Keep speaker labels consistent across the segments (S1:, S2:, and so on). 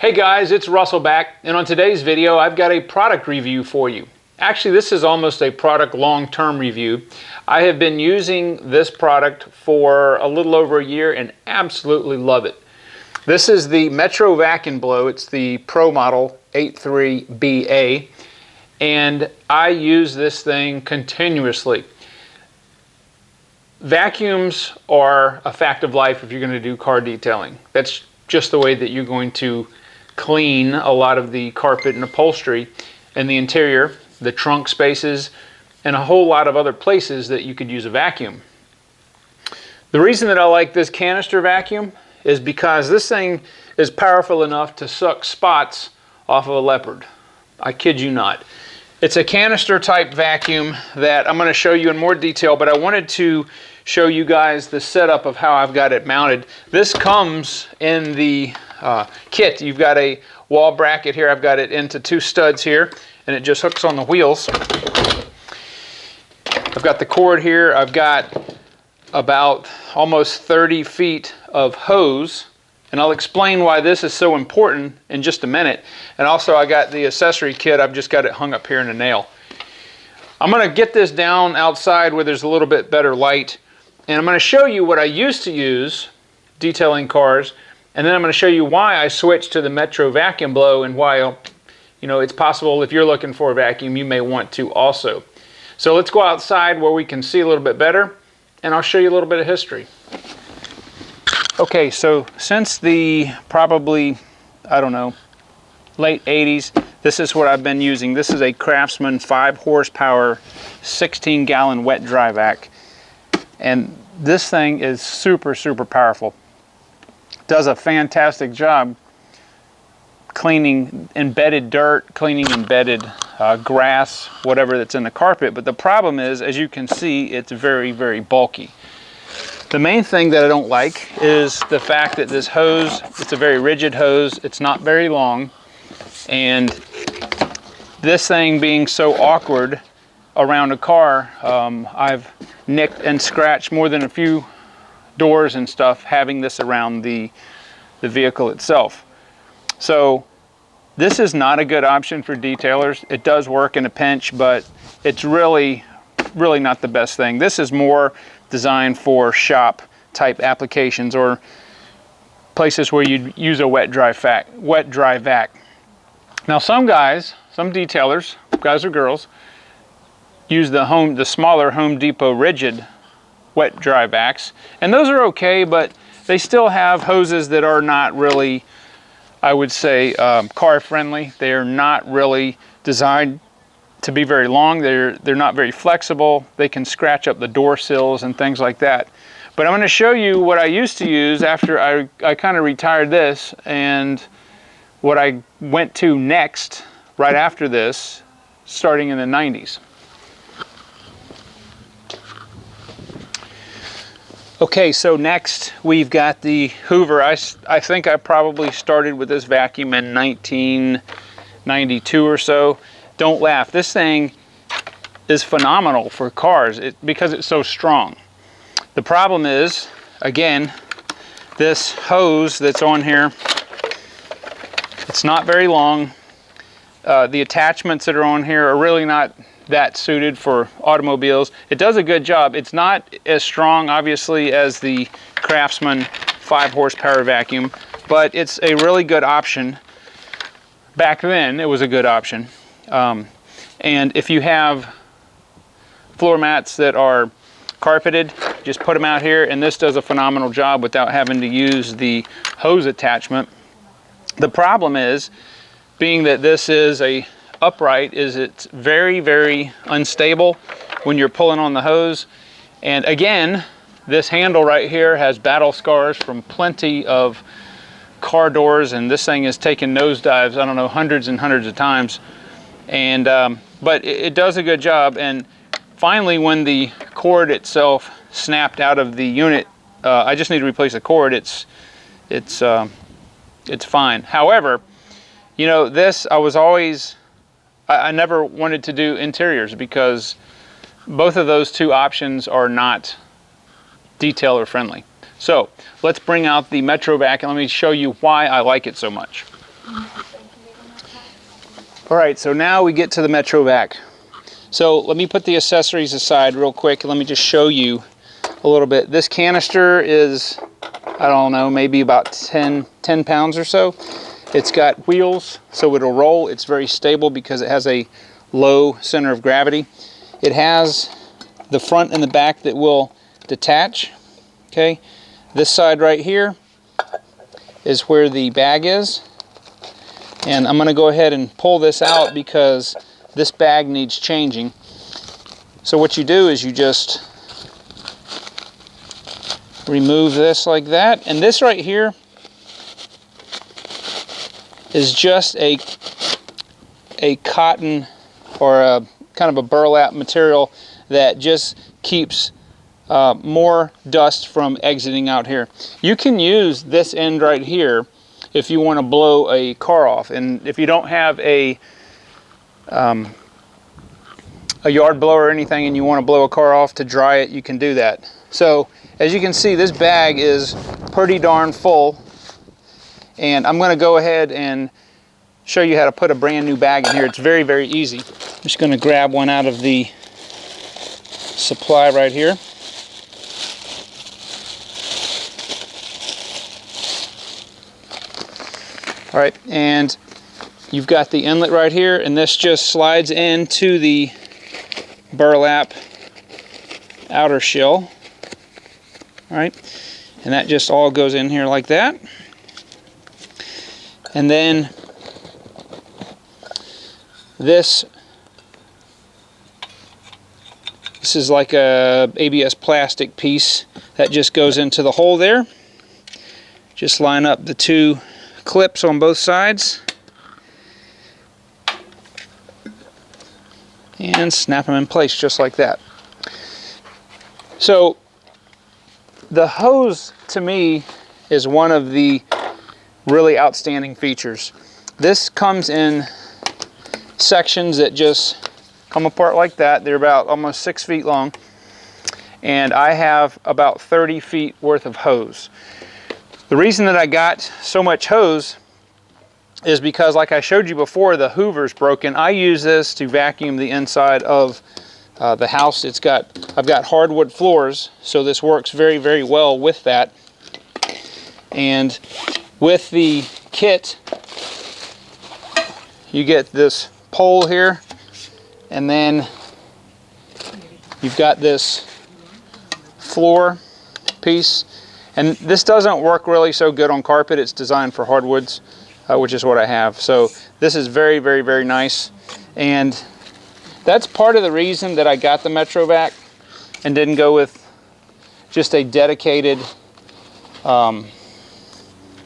S1: Hey guys, it's Russell back, and on today's video I've got a product review for you. Actually, this is almost a product long-term review. I have been using this product for a little over a year and absolutely love it. This is the Metro Vac and Blow. It's the Pro Model 83BA, and I use this thing continuously. Vacuums are a fact of life if you're going to do car detailing. That's just the way that you're going to clean a lot of the carpet and upholstery and the interior, the trunk spaces, and a whole lot of other places that you could use a vacuum. The reason that I like this canister vacuum is because this thing is powerful enough to suck spots off of a leopard. I kid you not. It's a canister type vacuum that I'm going to show you in more detail, but I wanted to show you guys the setup of how I've got it mounted. This comes in the kit. You've got a wall bracket here. I've got it into two studs here, and it just hooks on the wheels. I've got the cord here. I've got about almost 30 feet of hose, and I'll explain why this is so important in just a minute. And also I got the accessory kit. I've just got it hung up here in a nail. I'm going to get this down outside where there's a little bit better light, and I'm going to show you what I used to use detailing cars, and then I'm going to show you why I switched to the Metro Vac and Blow, and why, you know, it's possible if you're looking for a vacuum you may want to also. So let's go outside where we can see a little bit better, and I'll show you a little bit of history. Okay, so since the probably, I don't know, late 80s, this is what I've been using. This is a Craftsman 5 horsepower 16-gallon wet dry vac, and this thing is super powerful. Does a fantastic job cleaning embedded dirt, cleaning embedded grass, whatever that's in the carpet. But the problem is, as you can see, it's very bulky. The main thing that I don't like is the fact that this hose, it's a very rigid hose, it's not very long, and this thing being so awkward around a car, I've nicked and scratched more than a few doors and stuff having this around the vehicle itself. So this is not a good option for detailers. It does work in a pinch, but it's really not the best thing. This is more designed for shop type applications or places where you'd use a wet dry vac. Now some guys, some detailers, guys or girls, use the smaller Home Depot rigid wet dry vacs, and those are okay, but they still have hoses that are not really, I would say, car friendly. They are not really designed to be very long. They're not very flexible. They can scratch up the door sills and things like that. But I'm going to show you what I used to use after I kind of retired this, and what I went to next right after this, starting in the 90s. Okay, so next we've got the Hoover. I think I probably started with this vacuum in 1992 or so. Don't laugh. This thing is phenomenal for cars because it's so strong. The problem is, again, this hose that's on here, it's not very long. The attachments that are on here are really not that suited for automobiles. It does a good job. It's not as strong, obviously, as the Craftsman 5 horsepower vacuum, but it's a really good option. Back then, it was a good option. And if you have floor mats that are carpeted, just put them out here, and this does a phenomenal job without having to use the hose attachment. The problem is, being that this is a upright, is it's very unstable when you're pulling on the hose. And again, this handle right here has battle scars from plenty of car doors, and this thing has taken nosedives, I don't know, hundreds and hundreds of times. And but it does a good job. And finally, when the cord itself snapped out of the unit, I just need to replace the cord. It's fine. However, you know, this, I never wanted to do interiors because both of those two options are not detailer friendly. So let's bring out the Metro Vac and let me show you why I like it so much. All right, so now we get to the Metro Vac. So let me put the accessories aside real quick and let me just show you a little bit. This canister is, I don't know, maybe about 10 pounds or so. It's got wheels, so it'll roll. It's very stable because it has a low center of gravity. It has the front and the back that will detach. Okay, this side right here is where the bag is. And I'm going to go ahead and pull this out because this bag needs changing. So what you do is you just remove this like that. And this right here is just a cotton or a kind of a burlap material that just keeps more dust from exiting out here. You can use this end right here if you want to blow a car off. And if you don't have a yard blower or anything and you want to blow a car off to dry it, you can do that. So as you can see, this bag is pretty darn full, and I'm going to go ahead and show you how to put a brand new bag in here. It's very, very easy. I'm just going to grab one out of the supply right here. All right, and you've got the inlet right here, and this just slides into the burlap outer shell. All right, and that just all goes in here like that. And then this is like a ABS plastic piece that just goes into the hole there. Just line up the two clips on both sides and snap them in place just like that. So the hose, to me, is one of the really outstanding features. This comes in sections that just come apart like that. They're about almost 6 feet long, and I have about 30 feet worth of hose. The reason that I got so much hose is because, like I showed you before, the Hoover's broken. I use this to vacuum the inside of the house. I've got hardwood floors, so this works very, very well with that. And with the kit, you get this pole here, and then you've got this floor piece. And this doesn't work really so good on carpet. It's designed for hardwoods, which is what I have. So this is very, very, very nice. And that's part of the reason that I got the Metro Vac and didn't go with just a dedicated, you know,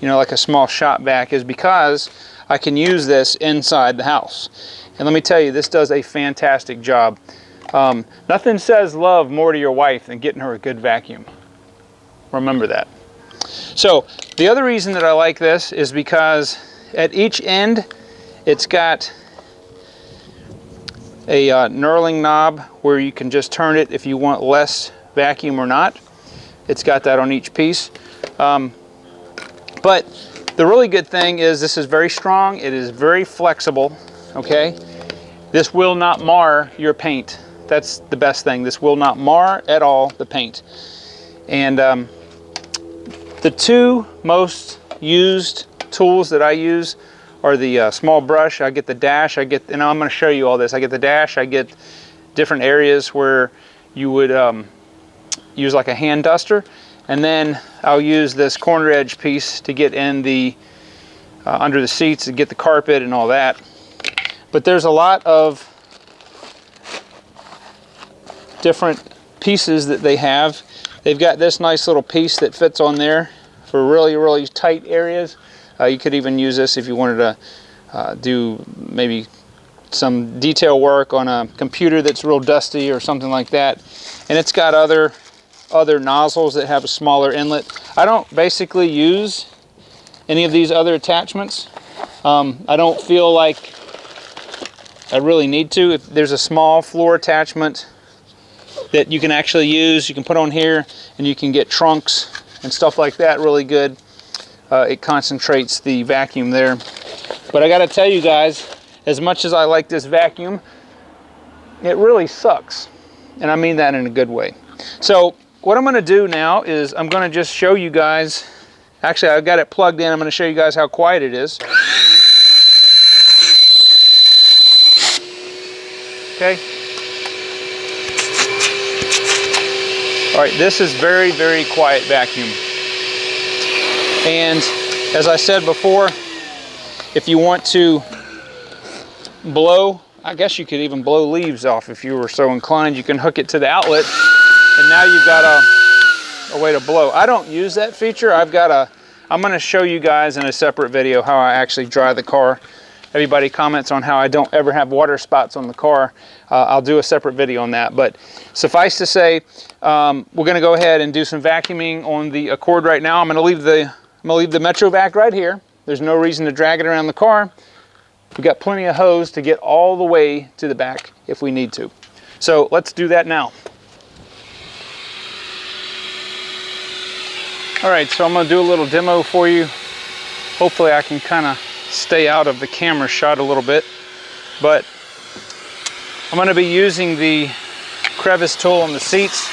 S1: like a small shop vac, is because I can use this inside the house. And let me tell you, this does a fantastic job. Nothing says love more to your wife than getting her a good vacuum. Remember that. So the other reason that I like this is because at each end it's got a knurling knob where you can just turn it if you want less vacuum or not. It's got that on each piece. But the really good thing is this is very strong. It is very flexible. Okay, this will not mar your paint. That's the best thing. This will not mar at all the paint. And the two most used tools that I use are the small brush. I get the dash. And I'm going to show you all this. I get the dash. I get different areas where you would use like a hand duster, and then I'll use this corner edge piece to get in the under the seats to get the carpet and all that. But there's a lot of different pieces that they have. They've got this nice little piece that fits on there for really, really tight areas. You could even use this if you wanted to do maybe some detail work on a computer that's real dusty or something like that. And it's got other nozzles that have a smaller inlet. I don't basically use any of these other attachments. I don't feel like I really need to. If there's a small floor attachment that you can actually use, you can put on here, and you can get trunks and stuff like that really good. It concentrates the vacuum there. But I gotta tell you guys, as much as I like this vacuum, it really sucks. And I mean that in a good way. So what I'm going to do now is I'm going to just show you guys, actually I've got it plugged in, I'm going to show you guys how quiet it is. Okay. All right, this is very, very quiet vacuum. And as I said before, if you want to blow, I guess you could even blow leaves off if you were so inclined. You can hook it to the outlet, and now you've got a way to blow. I don't use that feature. I'm going to show you guys in a separate video how I actually dry the car. Everybody comments on how I don't ever have water spots on the car. I'll do a separate video on that. But suffice to say, we're going to go ahead and do some vacuuming on the Accord right now. I'm going to leave the MetroVac right here. There's no reason to drag it around the car. We've got plenty of hose to get all the way to the back if we need to. So let's do that now. All right, so I'm going to do a little demo for you. Hopefully I can kind of stay out of the camera shot a little bit, but I'm going to be using the crevice tool on the seats.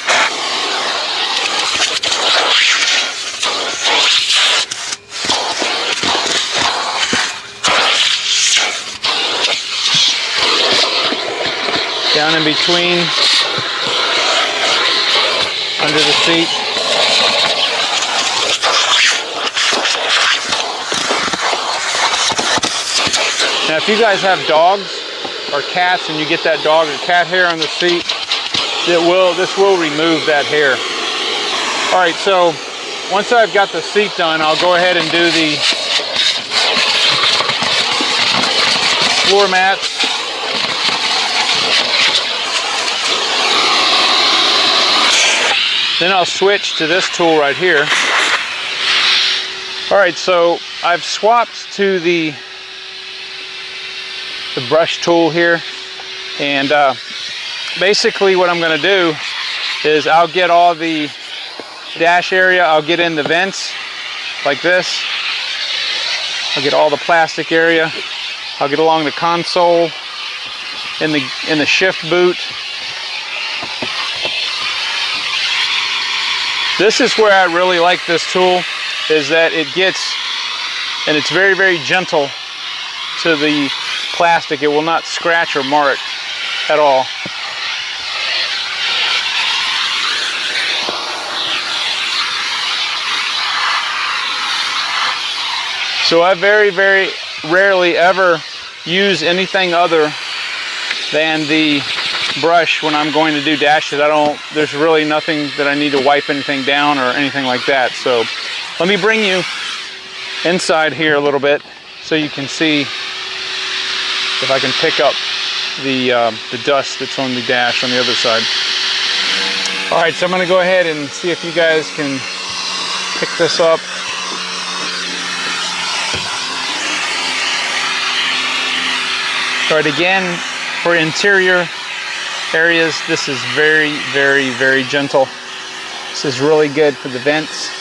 S1: Down in between, under the seat. Now if you guys have dogs or cats and you get that dog or cat hair on the seat, this will remove that hair. All right, so once I've got the seat done, I'll go ahead and do the floor mats. Then I'll switch to this tool right here. All right, so I've swapped to the brush tool here, and basically what I'm going to do is I'll get all the dash area, I'll get in the vents like this, I'll get all the plastic area, I'll get along the console, in the shift boot. This is where I really like this tool, is that it gets, and it's very, very gentle to the plastic. It will not scratch or mar it at all. So I very, very rarely ever use anything other than the brush when I'm going to do dashes. There's really nothing that I need to wipe anything down or anything like that. So let me bring you inside here a little bit so you can see if I can pick up the dust that's on the dash on the other side. All right, so I'm gonna go ahead and see if you guys can pick this up. All right, again, for interior areas, this is very, very, very gentle. This is really good for the vents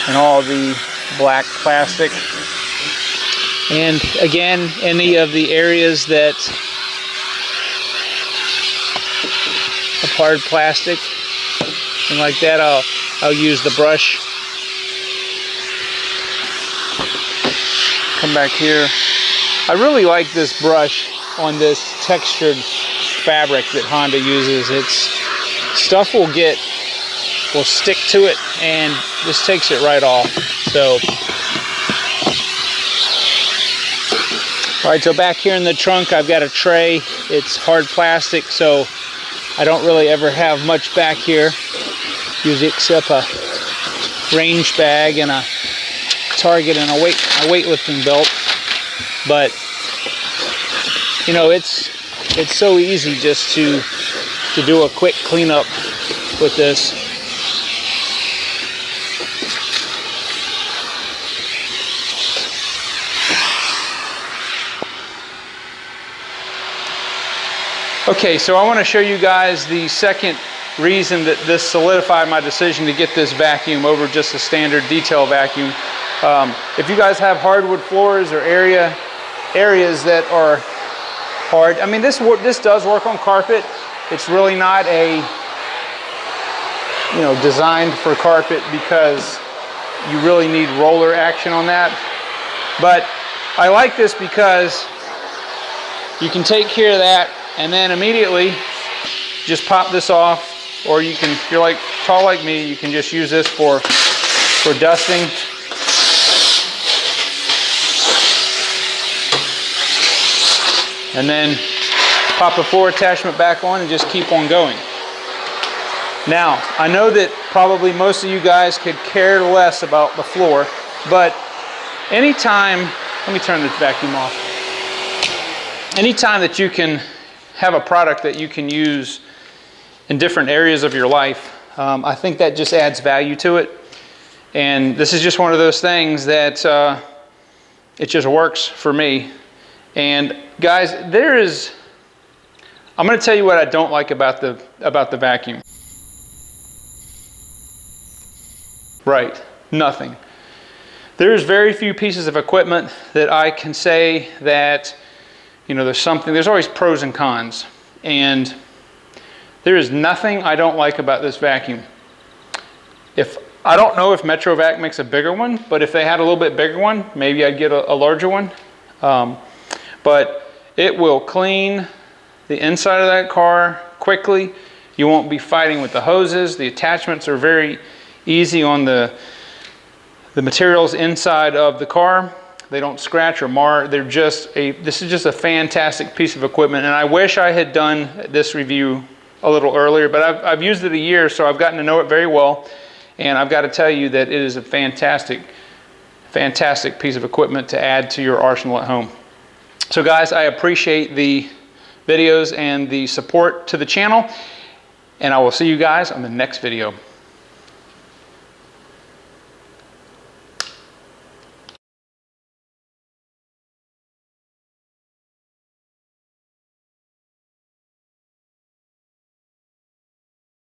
S1: and all the black plastic. And again, any of the areas that have hard plastic and like that, I'll use the brush. Come back here. I really like this brush on this textured fabric that Honda uses. It's stuff will stick to it, and this takes it right off. So, all right, so back here in the trunk, I've got a tray. It's hard plastic, so I don't really ever have much back here, usually except a range bag and a target and a weightlifting belt. But you know, it's so easy just to do a quick cleanup with this. Okay, so I want to show you guys the second reason that this solidified my decision to get this vacuum over just a standard detail vacuum. If you guys have hardwood floors or areas that are hard, I mean, this does work on carpet. It's really not a, designed for carpet because you really need roller action on that. But I like this because you can take care of that and then immediately just pop this off, or you can, if you're like tall like me, you can just use this for dusting. And then pop the floor attachment back on and just keep on going. Now, I know that probably most of you guys could care less about the floor, but anytime, let me turn the vacuum off. Anytime that you can have a product that you can use in different areas of your life, I think that just adds value to it. And this is just one of those things that it just works for me. And guys, I'm going to tell you what I don't like about the vacuum. Right, nothing. There's very few pieces of equipment that I can say that, there's always pros and cons. And there is nothing I don't like about this vacuum. I don't know if Metrovac makes a bigger one, but if they had a little bit bigger one, maybe I'd get a larger one. But it will clean the inside of that car quickly. You won't be fighting with the hoses. The attachments are very easy on the materials inside of the car. They don't scratch or mar. This is just a fantastic piece of equipment, and I wish I had done this review a little earlier, but I've used it a year, so I've gotten to know it very well, and I've got to tell you that it is a fantastic piece of equipment to add to your arsenal at home. So guys, I appreciate the videos and the support to the channel, and I will see you guys on the next video.